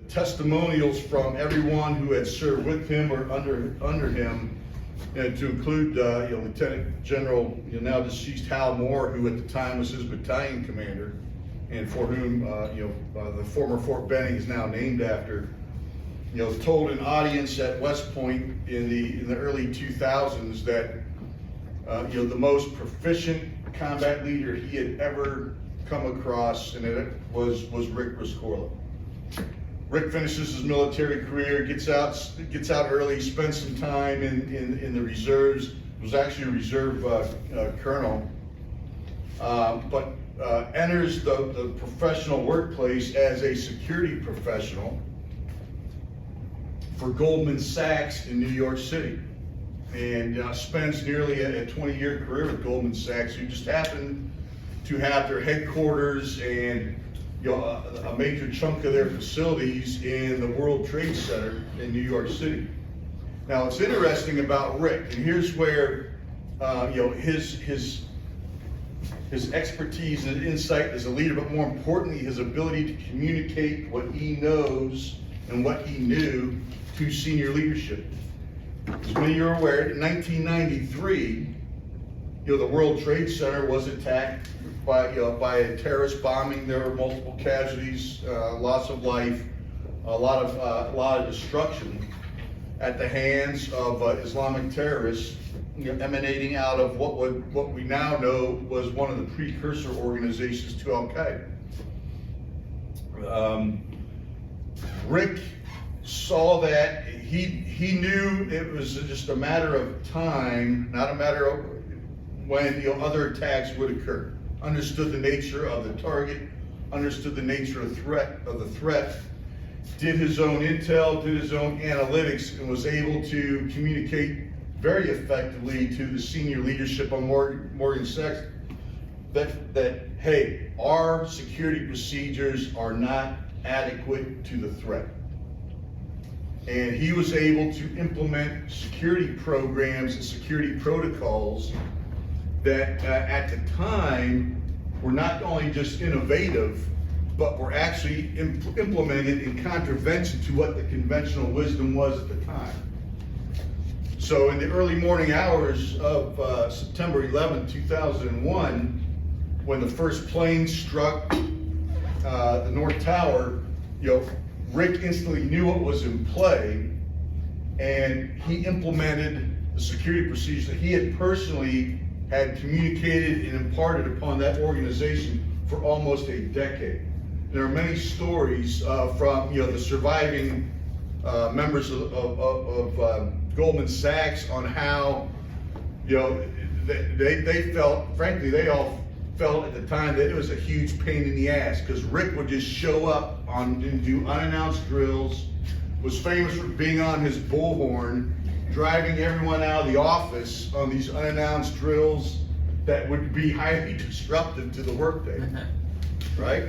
Testimonials from everyone who had served with him or under him, to include Lieutenant General now deceased Hal Moore, who at the time was his battalion commander, and for whom the former Fort Benning is now named after. Told an audience at West Point in the early 2000s that the most proficient combat leader he had ever come across, and it was Rick Rescorla. Rick finishes his military career, gets out early, spends some time in the reserves. Was actually a reserve colonel, but enters the professional workplace as a security professional for Goldman Sachs in New York City, and spends nearly a 20-year career with Goldman Sachs, who just happened to have their headquarters and a major chunk of their facilities in the World Trade Center in New York City. Now, what's interesting about Rick, and here's where his expertise and insight as a leader, but more importantly, his ability to communicate what he knows and what he knew to senior leadership. As many of you are aware, in 1993, the World Trade Center was attacked by a terrorist bombing. There were multiple casualties, loss of life, a lot of destruction at the hands of Islamic terrorists, emanating out of what we now know was one of the precursor organizations to Al Qaeda. Rick saw that. He knew it was just a matter of time, not a matter of when other attacks would occur. Understood the nature of the target, understood the nature of the threat, did his own intel, did his own analytics, and was able to communicate very effectively to the senior leadership on Morgan Sachs that hey, our security procedures are not adequate to the threat. And he was able to implement security programs and security protocols that at the time were not only just innovative, but were actually implemented in contravention to what the conventional wisdom was at the time. So in the early morning hours of September 11, 2001, when the first plane struck the North Tower, Rick instantly knew what was in play, and he implemented the security procedures that he had personally had communicated and imparted upon that organization for almost a decade. There are many stories from the surviving members of Goldman Sachs on how they felt, frankly, they all felt at the time that it was a huge pain in the ass, because Rick would just show up and do unannounced drills, was famous for being on his bullhorn, driving everyone out of the office on these unannounced drills that would be highly disruptive to the workday, right?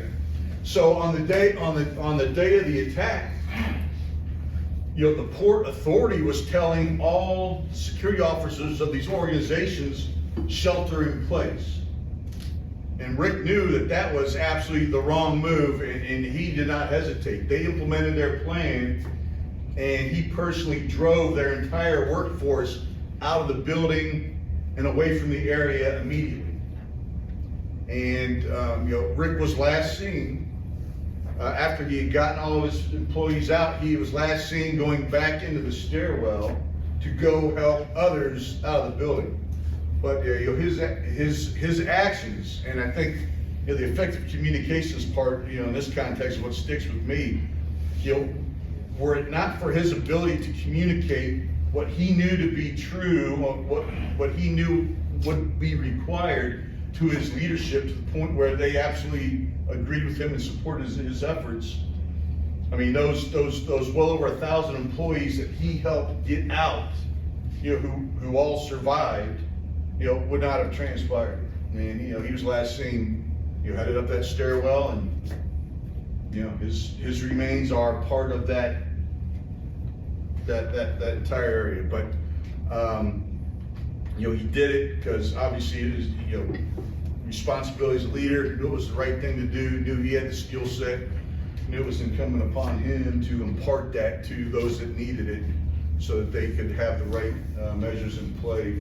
So on the day of the attack, the Port Authority was telling all security officers of these organizations, shelter in place. And Rick knew that was absolutely the wrong move, and he did not hesitate. They implemented their plan, and he personally drove their entire workforce out of the building and away from the area immediately. And Rick was last seen, after he had gotten all of his employees out, he was last seen going back into the stairwell to go help others out of the building. But his actions, and I think the effective communications part, in this context, what sticks with me, were it not for his ability to communicate what he knew to be true, what he knew would be required to his leadership, to the point where they absolutely agreed with him and supported his efforts. I mean, those well over 1,000 employees that he helped get out, who all survived, would not have transpired. And he was last seen, headed up that stairwell, and his remains are part of that entire area. But he did it because obviously it is responsibility as a leader, knew it was the right thing to do, knew he had the skill set And it was incumbent upon him to impart that to those that needed it so that they could have the right measures in play.